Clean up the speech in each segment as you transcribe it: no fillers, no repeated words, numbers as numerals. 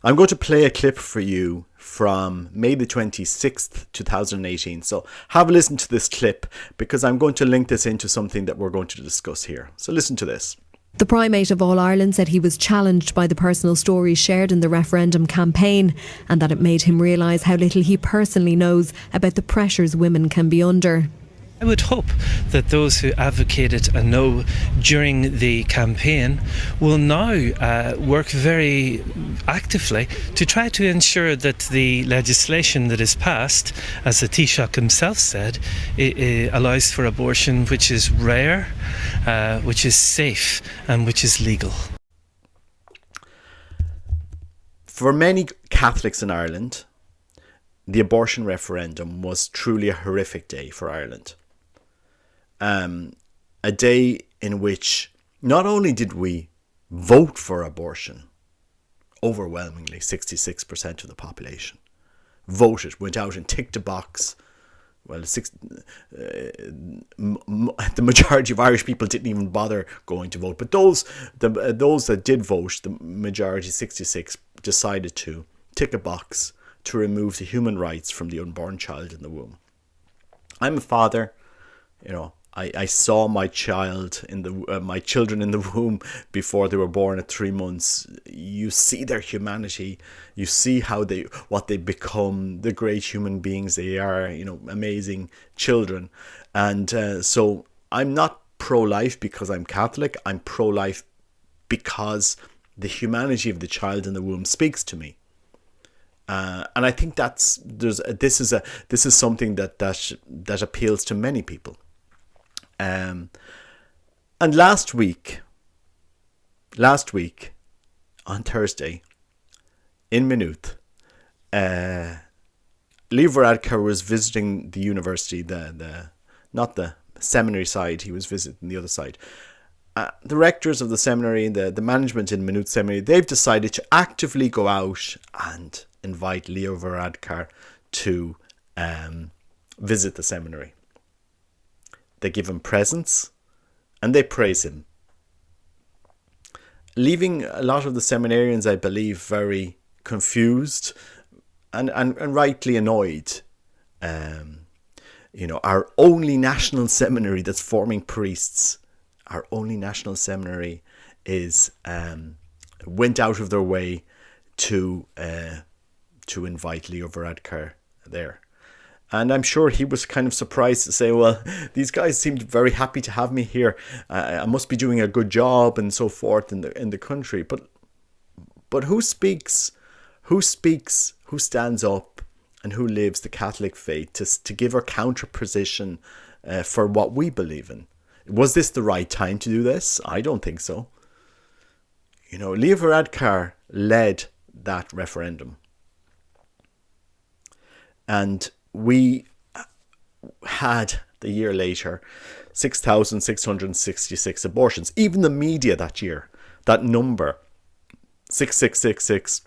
I'm going to play a clip for you from May the 26th, 2018. So have a listen to this clip because I'm going to link this into something that we're going to discuss here. So listen to this. The Primate of All Ireland said he was challenged by the personal stories shared in the referendum campaign and that it made him realise how little he personally knows about the pressures women can be under. I would hope that those who advocated a no during the campaign will now work very actively to try to ensure that the legislation that is passed, as the Taoiseach himself said, allows for abortion which is rare, which is safe and which is legal. For many Catholics in Ireland, the abortion referendum was truly a horrific day for Ireland. A day in which not only did we vote for abortion, overwhelmingly 66% of the population voted, went out and ticked a box. Well, the majority of Irish people didn't even bother going to vote, but those that did vote, the majority 66, decided to tick a box to remove the human rights from the unborn child in the womb. I'm a father, I saw my children in the womb before they were born at 3 months. You see their humanity. You see what they become, the great human beings they are. Amazing children. And so I'm not pro-life because I'm Catholic. I'm pro-life because the humanity of the child in the womb speaks to me. And I think this is something that appeals to many people. And last week on Thursday in Maynooth, Lee Varadkar was visiting the university, not the seminary side. He was visiting the other side. The rectors of the seminary, the management in Maynooth Seminary, they've decided to actively go out and invite Leo Varadkar to visit the seminary. They give him presents and they praise him, leaving a lot of the seminarians, I believe, very confused and rightly annoyed. Our only national seminary that's forming priests, our only national seminary went out of their way to invite Leo Varadkar there. And I'm sure he was kind of surprised to say, well, these guys seemed very happy to have me here. I must be doing a good job and so forth in the country. But who speaks? Who stands up and who lives the Catholic faith to give our counter-position for what we believe in? Was this the right time to do this? I don't think so. Leo Varadkar led that referendum. And we had, the year later, 6,666 abortions. Even the media that year, that number, 6666,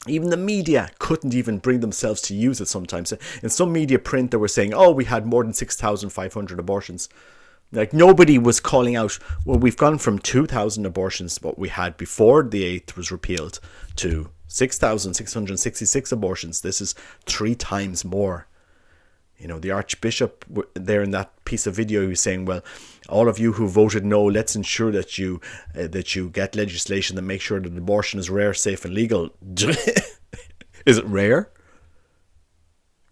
even the media couldn't even bring themselves to use it sometimes. In some media print, they were saying, we had more than 6,500 abortions. Like, nobody was calling out, well, we've gone from 2,000 abortions, what we had before the 8th was repealed, to 6,666 abortions. This is 3 times more. The Archbishop there in that piece of video, he was saying, well, all of you who voted no, let's ensure that you get legislation that makes sure that abortion is rare, safe and legal. Is it rare?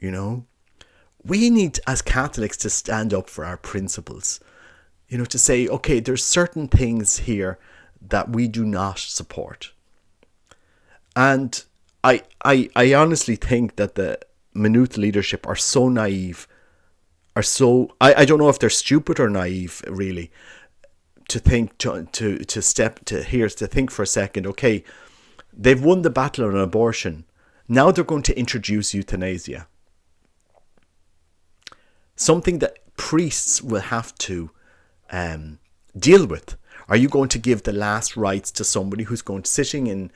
We need, as Catholics, to stand up for our principles. To say, okay, there's certain things here that we do not support. And I honestly think that the Maynooth leadership are so naive, I don't know if they're stupid or naive, really, to think to think for a second, okay, they've won the battle on abortion. Now they're going to introduce euthanasia. Something that priests will have to deal with. Are you going to give the last rites to somebody who's going to sitting in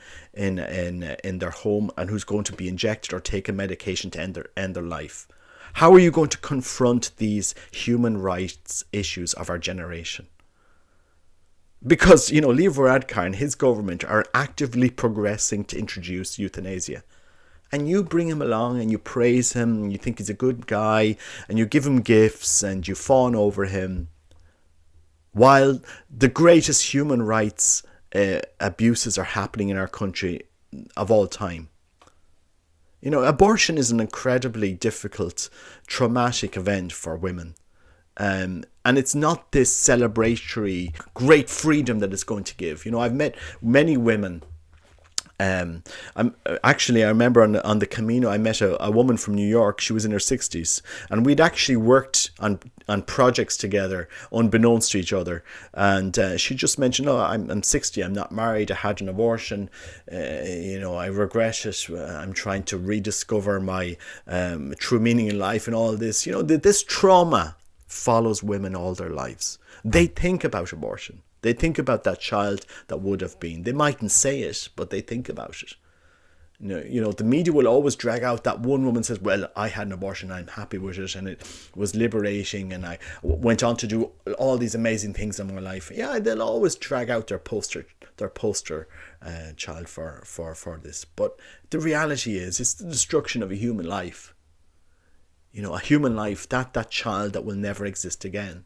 their home and who's going to be injected or take a medication to end their life? How are you going to confront these human rights issues of our generation? Because, Leo Varadkar and his government are actively progressing to introduce euthanasia. And you bring him along and you praise him and you think he's a good guy and you give him gifts and you fawn over him, while the greatest human rights abuses are happening in our country of all time. Abortion is an incredibly difficult, traumatic event for women. And it's not this celebratory, great freedom that it's going to give. I've met many women. I remember on the Camino, I met a woman from New York. She was in her 60s, and we'd actually worked on projects together, unbeknownst to each other. And she just mentioned, "Oh, I'm 60. I'm not married. I had an abortion. I regret it. I'm trying to rediscover my true meaning in life, and all this. This trauma follows women all their lives. They think about abortion. They think about that child that would have been. They mightn't say it, but they think about it. The media will always drag out that one woman says, well, I had an abortion, I'm happy with it, and it was liberating, and I went on to do all these amazing things in my life. Yeah, they'll always drag out their poster child for this. But the reality is, it's the destruction of a human life. A human life, that child that will never exist again.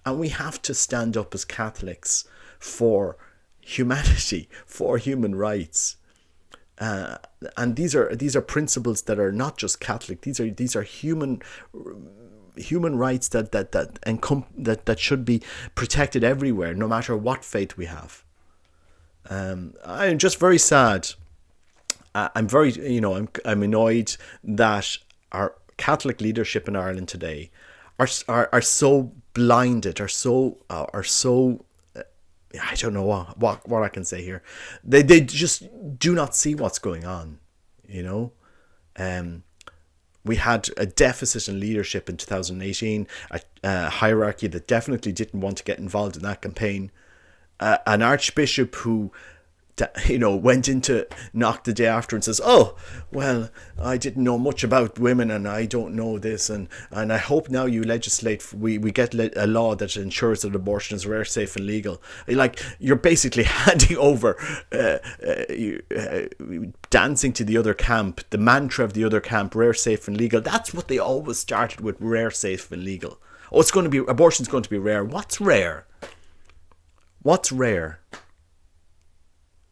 And we have to stand up as Catholics for humanity, for human rights. And these are principles that are not just Catholic. These are human rights that should be protected everywhere, no matter what faith we have. I'm just very sad. I'm very, I'm annoyed that our Catholic leadership in Ireland today are so blinded, are so I don't know what I can say here. They just do not see what's going on. We had a deficit in leadership in 2018, a hierarchy that definitely didn't want to get involved in that campaign, an archbishop who went into knock the day after and says, oh, well, I didn't know much about women and I don't know this, and I hope now you legislate, we get a law that ensures that abortion is rare, safe and legal. Like, you're basically handing over, dancing to the other camp, the mantra of the other camp, rare, safe and legal. That's what they always started with, rare, safe and legal. Oh, abortion's going to be rare. What's rare? What's rare?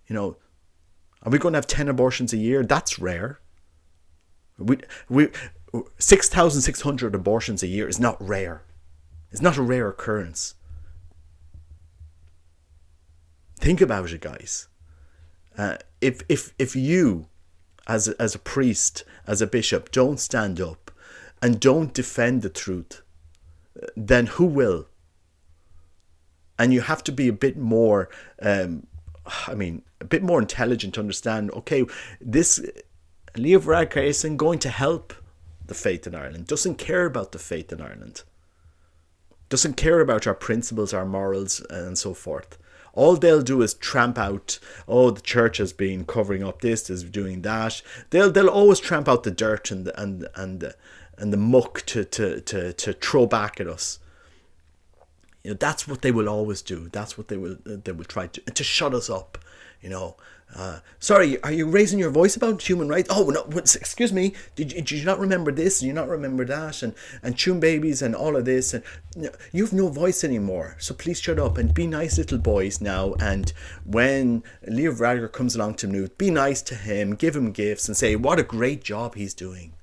Are we going to have 10 abortions a year? That's rare. 6,600 abortions a year is not rare. It's not a rare occurrence. Think about it, guys. If you, as a priest, as a bishop, don't stand up and don't defend the truth, then who will? And you have to be a bit more a bit more intelligent to understand, okay, this Leo Varadkar isn't going to help the faith in Ireland, doesn't care about the faith in Ireland, doesn't care about our principles, our morals, and so forth. All they'll do is tramp out, oh, the church has been covering up this, is doing that. They'll always tramp out the dirt and the muck to throw back at us. That's what they will always do. That's what they will try to shut us up. Sorry, are you raising your voice about human rights? Oh no, excuse me. Did you not remember this? Did you not remember that? And tune babies and all of this. And you've no voice anymore. So please shut up and be nice little boys now. And when Leo Varadkar comes along to Maynooth, be nice to him, give him gifts, and say what a great job he's doing.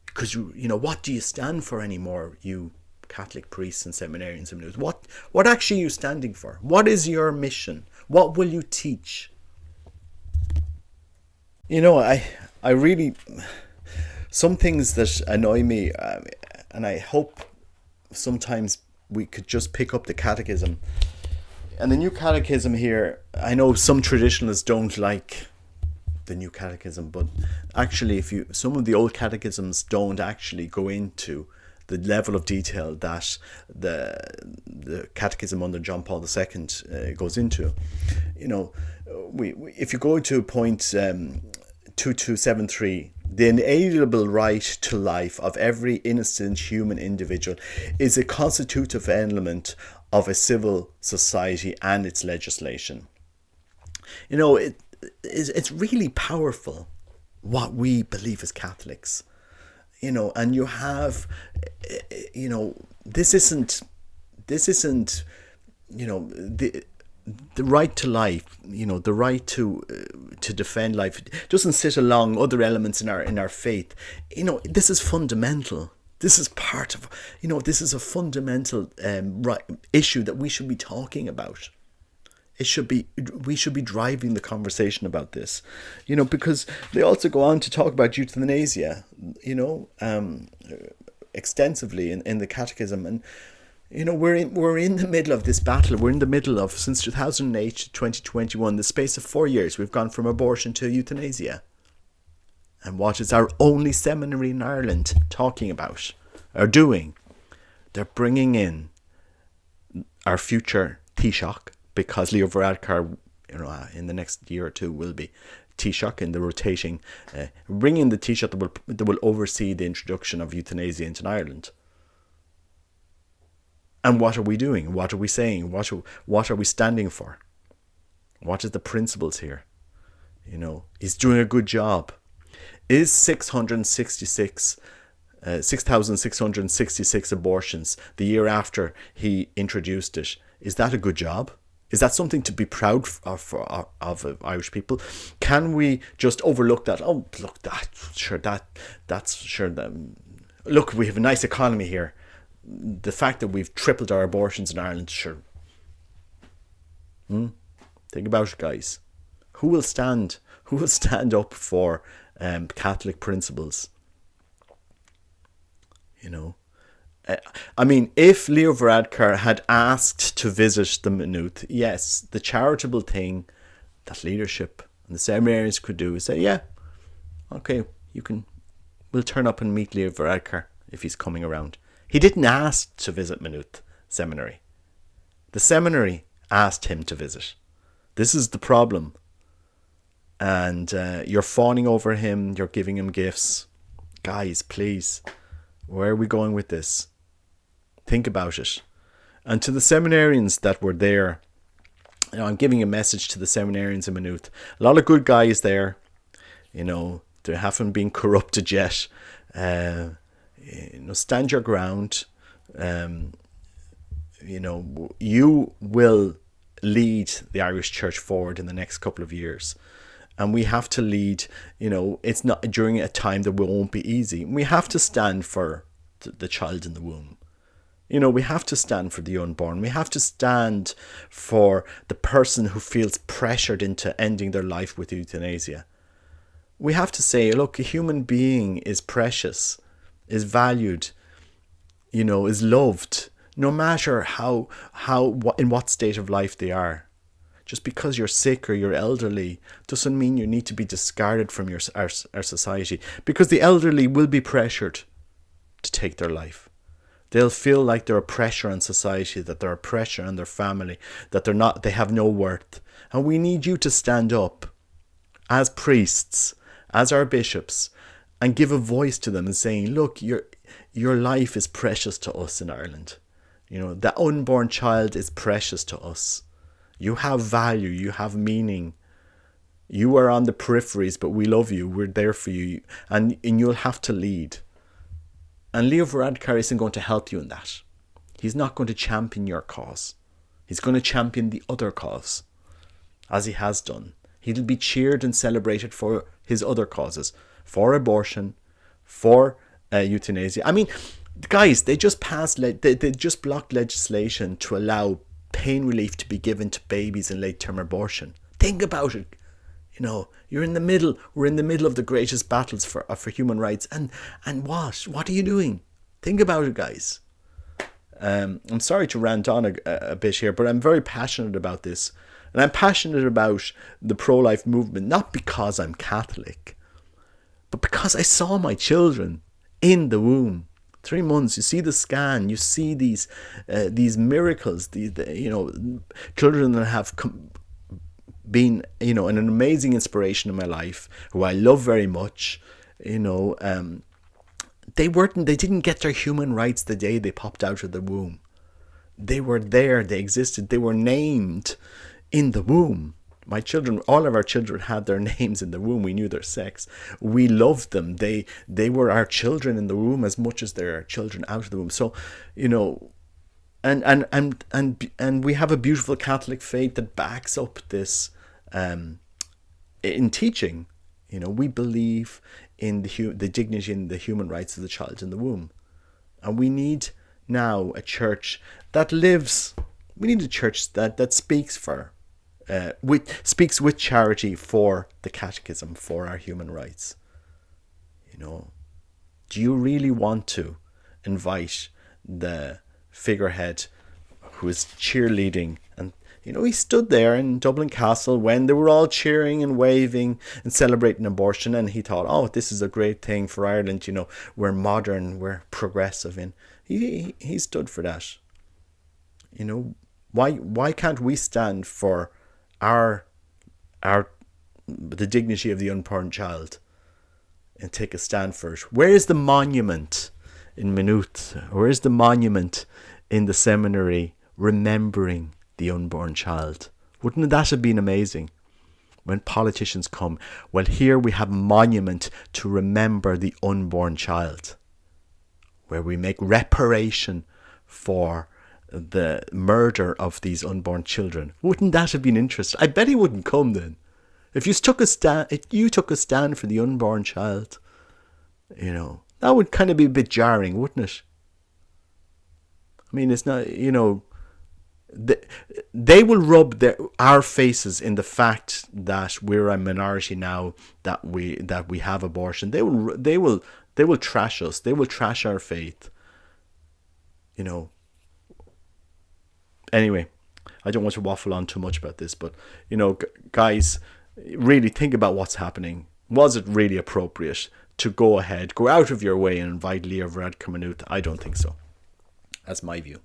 Because what do you stand for anymore, you Catholic priests and seminarians in Maynooth? What actually are you standing for? What is your mission? What will you teach? I really, some things that annoy me, and I hope sometimes we could just pick up the catechism. And the new catechism here, I know some traditionalists don't like the new catechism, but actually some of the old catechisms don't actually go into the level of detail that the catechism under John Paul II goes into. If you go to point 2273, the inalienable right to life of every innocent human individual is a constitutive element of a civil society and its legislation. You know, it's really powerful what we believe as Catholics. You know, and you have, you know, this isn't, you know, the right to life, you know, the right to defend life doesn't sit along other elements in our faith. You know, this is fundamental. This is part of, you know, this is a fundamental issue that we should be talking about. We should be driving the conversation about this, you know, because they also go on to talk about euthanasia, you know, extensively in the catechism. And, you know, we're in the middle of this battle. We're in the middle of, since 2008 to 2021, the space of 4 years, we've gone from abortion to euthanasia. And what is our only seminary in Ireland talking about, or doing? They're bringing in our future Taoiseach, because Leo Varadkar, you know, in the next year or two will be Taoiseach in the rotating, bringing the Taoiseach that will oversee the introduction of euthanasia into Ireland. And what are we doing? What are we saying? What are we standing for? What is the principles here? You know, he's doing a good job. Is 6,666 abortions the year after he introduced it, is that a good job? Is that something to be proud of Irish people? Can we just overlook that? Oh, look, that's sure. Look, we have a nice economy here. The fact that we've tripled our abortions in Ireland, sure. Think about it, guys. Who will stand up for Catholic principles? You know. I mean, if Leo Varadkar had asked to visit the Maynooth, yes, the charitable thing that leadership and the seminarians could do is say, yeah, okay, we'll turn up and meet Leo Varadkar if he's coming around. He didn't ask to visit Maynooth Seminary. The seminary asked him to visit. This is the problem. And you're fawning over him, you're giving him gifts. Guys, please, where are we going with this? Think about it. And to the seminarians that were there, you know, I'm giving a message to the seminarians in Maynooth. A lot of good guys there. You know, they haven't been corrupted yet. You know, stand your ground. You know, you will lead the Irish Church forward in the next couple of years. And we have to lead, you know, it's not during a time that won't be easy. We have to stand for the child in the womb. You know, we have to stand for the unborn. We have to stand for the person who feels pressured into ending their life with euthanasia. We have to say, look, a human being is precious, is valued, you know, is loved, no matter in what state of life they are. Just because you're sick or you're elderly doesn't mean you need to be discarded from our society, because the elderly will be pressured to take their life. They'll feel like they're a pressure on society, that they're a pressure on their family, that they have no worth. And we need you to stand up as priests, as our bishops, and give a voice to them and saying, look, your life is precious to us in Ireland. You know, that unborn child is precious to us. You have value, you have meaning. You are on the peripheries, but we love you. We're there for you. And you'll have to lead. And Leo Varadkar isn't going to help you in that. He's not going to champion your cause. He's going to champion the other cause, as he has done. He'll be cheered and celebrated for his other causes, for abortion, for euthanasia. I mean, guys, they just blocked legislation to allow pain relief to be given to babies in late-term abortion. Think about it. You know, we're in the middle of the greatest battles for human rights. And what are you doing? Think about it, guys. I'm sorry to rant on a bit here, but I'm very passionate about this. And I'm passionate about the pro-life movement, not because I'm Catholic, but because I saw my children in the womb. 3 months, you see the scan, you see these miracles, children that have been, you know, an amazing inspiration in my life, who I love very much. You know, they didn't get their human rights the day they popped out of the womb. They were there, they existed, they were named in the womb. My children, all of our children had their names in the womb. We knew their sex. We loved them. They were our children in the womb as much as they're our children out of the womb. So, and we have a beautiful Catholic faith that backs up this in teaching. We believe in the dignity and the human rights of the child in the womb. And we need now a church that lives. We need a church that speaks speaks with charity for the catechism, for our human rights. Do you really want to invite the figurehead who is cheerleading? And he stood there in Dublin Castle when they were all cheering and waving and celebrating abortion, and he thought, oh, this is a great thing for Ireland. We're modern, we're progressive, and he stood for that. Why can't we stand for the dignity of the unborn child and take a stand for it? Where is the monument in Maynooth? Where is the monument in the seminary remembering the unborn child? Wouldn't that have been amazing? When politicians come, well, here we have a monument to remember the unborn child, where we make reparation for the murder of these unborn children. Wouldn't that have been interesting? I bet he wouldn't come then. If you took a stand for the unborn child, that would kind of be a bit jarring, wouldn't it? I mean, it's not, they will rub our faces in the fact that we're a minority now, that we have abortion. They will trash us. They will trash our faith. Anyway, I don't want to waffle on too much about this, but guys, really think about what's happening. Was it really appropriate to go out of your way and invite Leah Varadkar Maynooth? I don't think so. That's my view.